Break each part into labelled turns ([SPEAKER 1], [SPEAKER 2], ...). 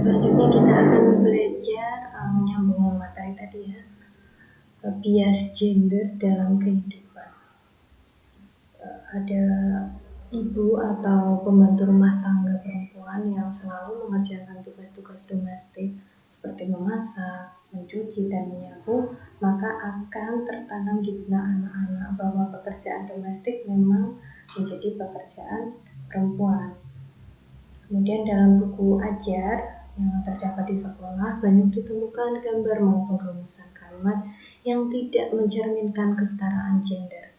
[SPEAKER 1] Selanjutnya kita akan belajar menyambung materi tadi ya, bias gender dalam kehidupan. Ada ibu atau pembantu rumah tangga perempuan yang selalu mengerjakan tugas-tugas domestik seperti memasak, mencuci, dan menyapu, maka akan tertanam di benak anak-anak bahwa pekerjaan domestik memang menjadi pekerjaan perempuan. Kemudian dalam buku ajar yang terdapat di sekolah banyak ditemukan gambar maupun rumusan kalimat yang tidak mencerminkan kesetaraan gender.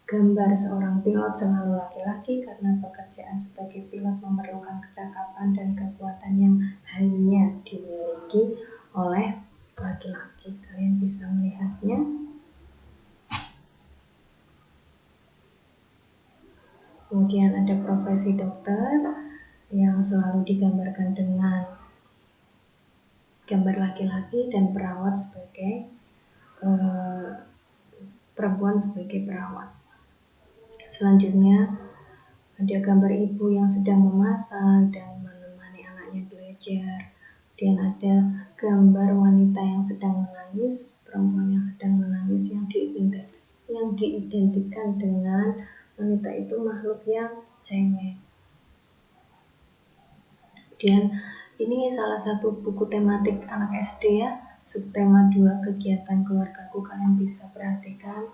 [SPEAKER 1] Gambar seorang pilot selalu laki-laki karena pekerjaan sebagai pilot memerlukan kecakapan dan kekuatan yang hanya dimiliki oleh laki-laki. Kalian bisa melihatnya. Kemudian ada profesi dokter yang selalu digambarkan dengan gambar laki-laki dan perawat sebagai perempuan sebagai perawat. Selanjutnya ada gambar ibu yang sedang memasak dan menemani anaknya belajar. Dan ada gambar wanita yang sedang menangis, perempuan yang sedang menangis yang diidentikan dengan wanita itu makhluk yang cengeng. Kemudian ini salah satu buku tematik anak SD ya, subtema 2 kegiatan keluargaku. Kalian bisa perhatikan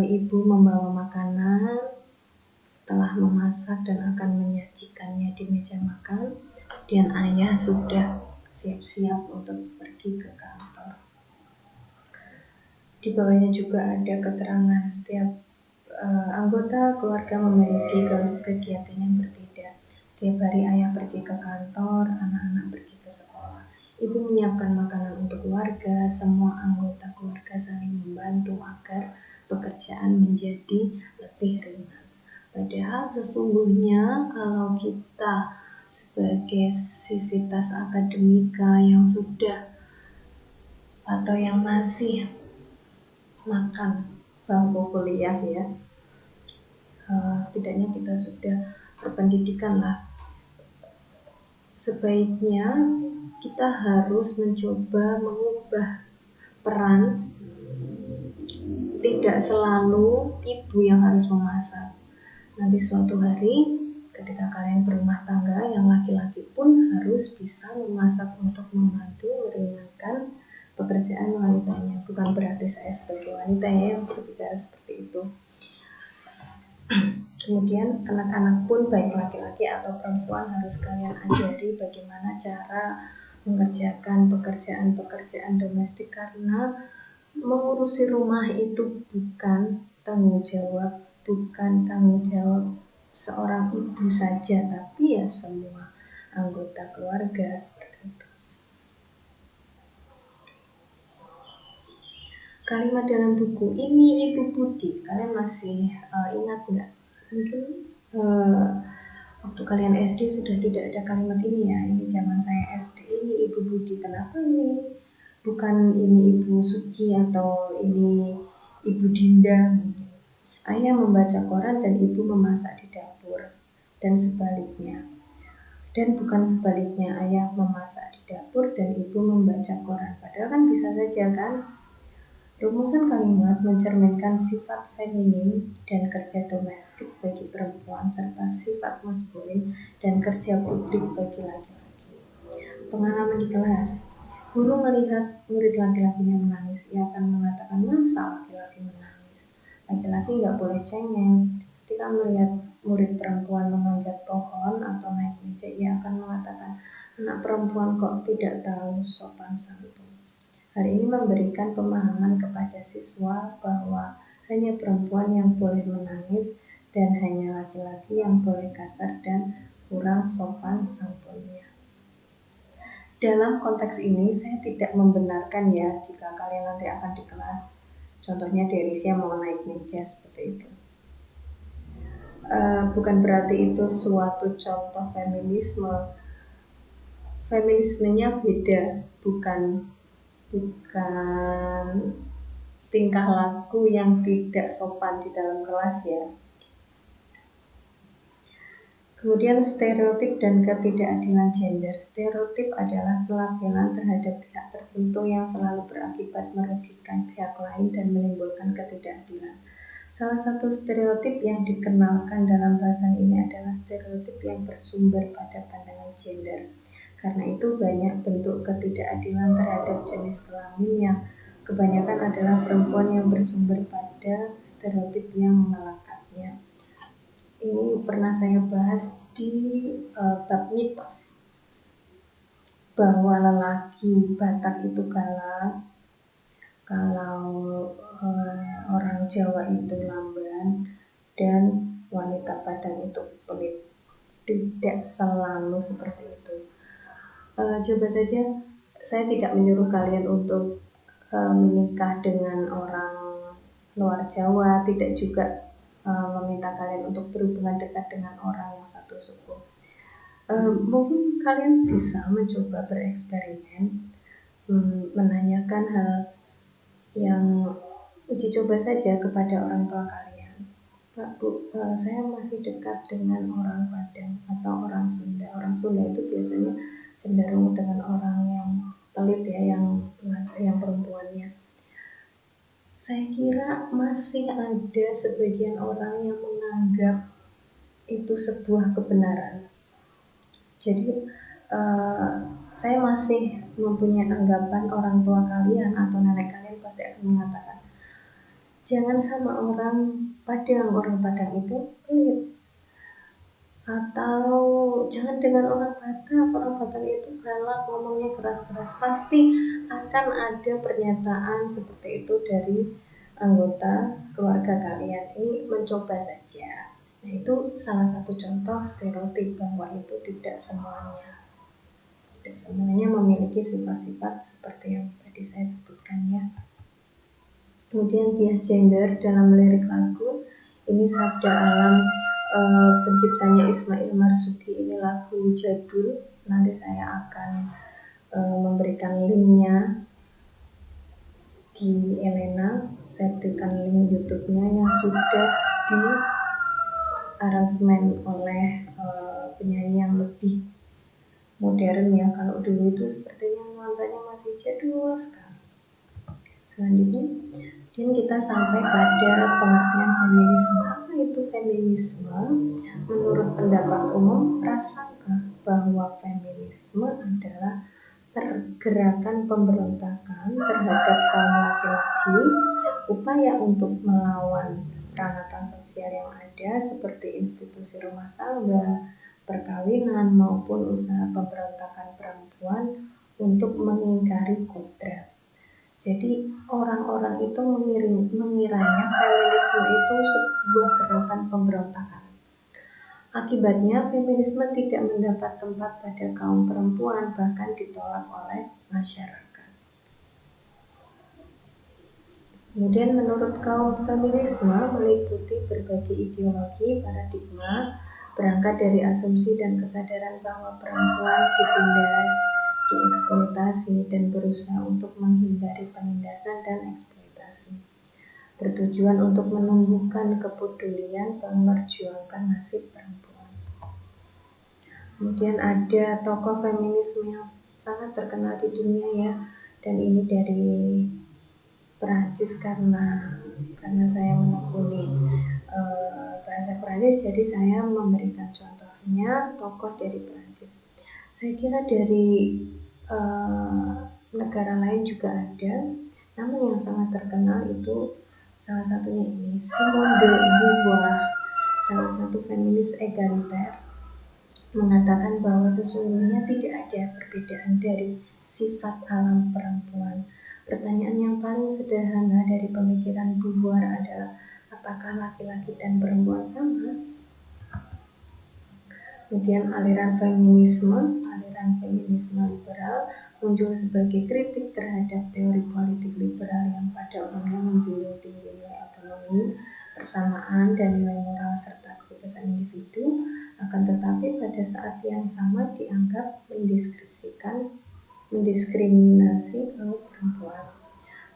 [SPEAKER 1] ibu membawa makanan setelah memasak dan akan menyajikannya di meja makan, dan ayah sudah siap-siap untuk pergi ke kantor. Di bawahnya juga ada keterangan setiap anggota keluarga memiliki kegiatan yang berbeda. Setiap hari ayah pergi ke kantor, anak-anak pergi ke sekolah. Ibu menyiapkan makanan untuk keluarga, semua anggota keluarga saling membantu agar pekerjaan menjadi lebih ringan. Padahal sesungguhnya kalau kita sebagai sivitas akademika yang sudah atau yang masih makan bangku kuliah ya, setidaknya kita sudah berpendidikan lah. Sebaiknya kita harus mencoba mengubah peran, tidak selalu ibu yang harus memasak. Nanti suatu hari ketika kalian berumah tangga, yang laki-laki pun harus bisa memasak untuk membantu meringankan pekerjaan wanitanya. Bukan berarti saya sebagai wanita ya yang berbicara seperti itu. Kemudian anak-anak pun baik laki-laki atau perempuan harus kalian ajari bagaimana cara mengerjakan pekerjaan-pekerjaan domestik, karena mengurusi rumah itu bukan tanggung jawab seorang ibu saja, tapi ya semua anggota keluarga seperti itu. Kalimat dalam buku ini Ibu Budi, kalian masih ingat nggak? Mungkin waktu kalian SD sudah tidak ada kalimat ini ya. Ini zaman saya SD, ini Ibu Budi. Kenapa ini bukan ini Ibu Suci atau ini Ibu Dinda? Ayah membaca koran dan ibu memasak di dapur, dan sebaliknya. Dan bukan sebaliknya, ayah memasak di dapur dan ibu membaca koran. Padahal kan bisa saja kan? Rumusan kalimat mencerminkan sifat feminin dan kerja domestik bagi perempuan serta sifat maskulin dan kerja publik bagi laki-laki. Pengalaman di kelas, guru melihat murid laki-lakinya menangis, ia akan mengatakan, masa laki-laki menangis? Laki-laki nggak boleh cengeng. Ketika melihat murid perempuan memanjat pohon atau naik meja, ia akan mengatakan, anak perempuan kok tidak tahu sopan santun. Hal ini memberikan pemahaman kepada siswa bahwa hanya perempuan yang boleh menangis dan hanya laki-laki yang boleh kasar dan kurang sopan santunnya. Dalam konteks ini saya tidak membenarkan ya jika kalian nanti akan di kelas, contohnya Derisya mau naik meja seperti itu. Bukan berarti itu suatu contoh feminisme. Feminismenya beda, bukan tingkah laku yang tidak sopan di dalam kelas ya. Kemudian stereotip dan ketidakadilan gender. Stereotip adalah pelabelan terhadap pihak tertentu yang selalu berakibat merugikan pihak lain dan menimbulkan ketidakadilan. Salah satu stereotip yang dikenalkan dalam bahasan ini adalah stereotip yang bersumber pada pandangan gender. Karena itu banyak bentuk ketidakadilan terhadap jenis kelamin yang kebanyakan adalah perempuan yang bersumber pada stereotip yang melekatnya. Ini pernah saya bahas di bab mitos bahwa lelaki Batak itu galak, kalau orang Jawa itu lamban, dan wanita Padang itu pelit. Tidak selalu seperti itu. Coba saja, saya tidak menyuruh kalian untuk menikah dengan orang luar Jawa, tidak juga meminta kalian untuk berhubungan dekat dengan orang yang satu suku. Mungkin kalian bisa mencoba bereksperimen, menanyakan hal yang uji coba saja kepada orang tua kalian. Pak, Bu, saya masih dekat dengan orang Padang atau orang Sunda. Orang Sunda itu biasanya cenderung dengan orang yang pelit ya, yang perempuannya. Saya kira masih ada sebagian orang yang menganggap itu sebuah kebenaran. Jadi saya masih mempunyai anggapan orang tua kalian atau nenek kalian pasti akan mengatakan, jangan sama orang Padang itu pelit. Atau jangan dengan orang Batak itu galak, ngomongnya keras-keras. Pasti akan ada pernyataan seperti itu dari anggota keluarga kalian. Ini mencoba saja. Nah, itu salah satu contoh stereotip bahwa itu tidak semuanya memiliki sifat-sifat seperti yang tadi saya sebutkan ya. Kemudian bias gender dalam lirik lagu, ini sabda alam penciptanya Ismail Marzuki, ini lagu jadul. Nanti saya akan memberikan linknya di Elena. Saya berikan link YouTube-nya yang sudah di aransemen oleh penyanyi yang lebih modern ya. Kalau dulu itu sepertinya nuansanya masih jadul sekali. Selanjutnya, dan kita sampai pada pengertian feminisme. Apa itu feminisme? Menurut pendapat umum, prasangka bahwa feminisme adalah pergerakan pemberontakan terhadap kaum laki-laki, upaya untuk melawan ranata sosial yang ada seperti institusi rumah tangga, perkawinan, maupun usaha pemberontakan perempuan untuk mengingkari kodrat. Jadi orang-orang itu mengiranya feminisme itu sebuah gerakan pemberontakan. Akibatnya feminisme tidak mendapat tempat pada kaum perempuan, bahkan ditolak oleh masyarakat. Kemudian menurut kaum feminisme meliputi berbagai ideologi, paradigma, berangkat dari asumsi dan kesadaran bahwa perempuan ditindas, dieksploitasi, dan berusaha untuk menghindari penindasan dan eksploitasi. Bertujuan untuk menumbuhkan kepedulian memperjuangkan nasib perempuan. Kemudian ada tokoh feminisme yang sangat terkenal di dunia ya, dan ini dari Perancis karena saya menekuni bahasa Perancis, jadi saya memberikan contohnya tokoh dari Perancis. Saya kira dari negara lain juga ada, namun yang sangat terkenal itu salah satunya ini Simone de Beauvoir, salah satu feminis egaliter, mengatakan bahwa sesungguhnya tidak ada perbedaan dari sifat alam perempuan. Pertanyaan yang paling sederhana dari pemikiran Beauvoir adalah, apakah laki-laki dan perempuan sama? Kemudian aliran feminisme liberal muncul sebagai kritik terhadap teori politik liberal yang pada umumnya menjunjung tinggi nilai otonomi, persamaan, dan nilai moral serta kebebasan individu, akan tetapi pada saat yang sama dianggap mendiskriminasi kaum perempuan.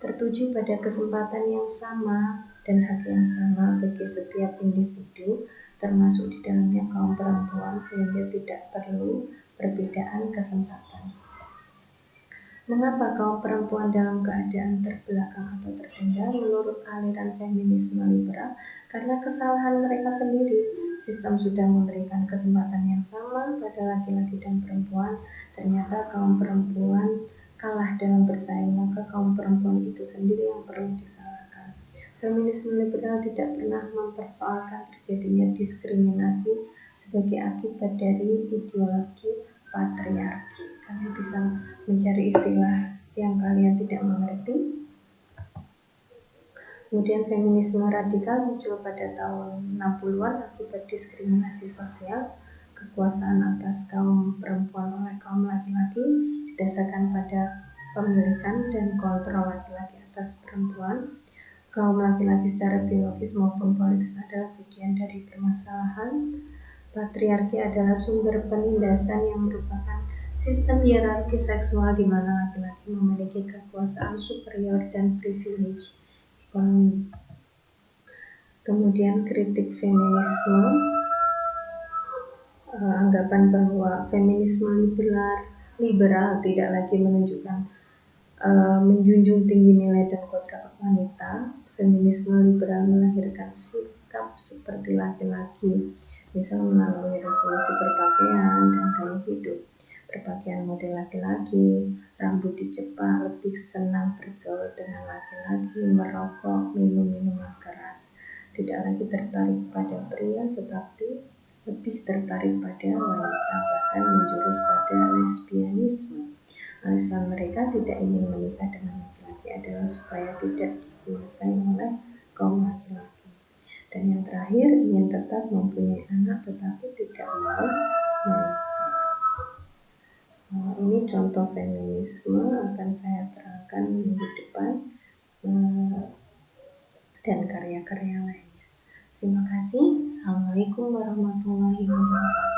[SPEAKER 1] Tertuju pada kesempatan yang sama dan hak yang sama bagi setiap individu, termasuk di dalamnya kaum perempuan, sehingga tidak perlu perbedaan kesempatan. Mengapa kaum perempuan dalam keadaan terbelakang atau tertinggal? Menurut aliran feminisme liberal, karena kesalahan mereka sendiri. Sistem sudah memberikan kesempatan yang sama pada laki-laki dan perempuan. Ternyata kaum perempuan kalah dalam bersaing, maka kaum perempuan itu sendiri yang perlu disalahkan. Feminisme liberal tidak pernah mempersoalkan terjadinya diskriminasi sebagai akibat dari ideologi patriarki. Kalian bisa mencari istilah yang kalian tidak mengerti. Kemudian feminisme radikal muncul pada tahun 60-an akibat diskriminasi sosial, kekuasaan atas kaum perempuan oleh kaum laki-laki didasarkan pada pemilikan dan kontrol laki-laki atas perempuan. Kaum laki-laki secara biologis maupun politis adalah bagian dari permasalahan. Patriarki adalah sumber penindasan yang merupakan sistem hierarki seksual di mana laki-laki memiliki kekuasaan superior dan privilege ekonomi. Kemudian kritik feminisme, anggapan bahwa feminisme liberal tidak lagi menjunjung tinggi nilai dan kodrat wanita. Feminisme liberal melahirkan sikap seperti laki-laki, misal melalui revolusi berpakaian dan gaya hidup. Berpakaian model laki-laki, rambut dicepak, lebih senang bergaul dengan laki-laki, merokok, minum minuman keras. Tidak lagi tertarik pada pria, tetapi lebih tertarik pada wanita, bahkan menjurus pada lesbianisme. Alasan mereka tidak ingin menikah dengan laki-laki adalah supaya tidak dikuasai oleh kaum laki-laki. Dan yang terakhir, ingin tetap mempunyai anak tetapi tidak mau menikah. Ini contoh feminisme akan saya terangkan minggu depan dan karya-karya lainnya. Terima kasih. Assalamualaikum warahmatullahi wabarakatuh.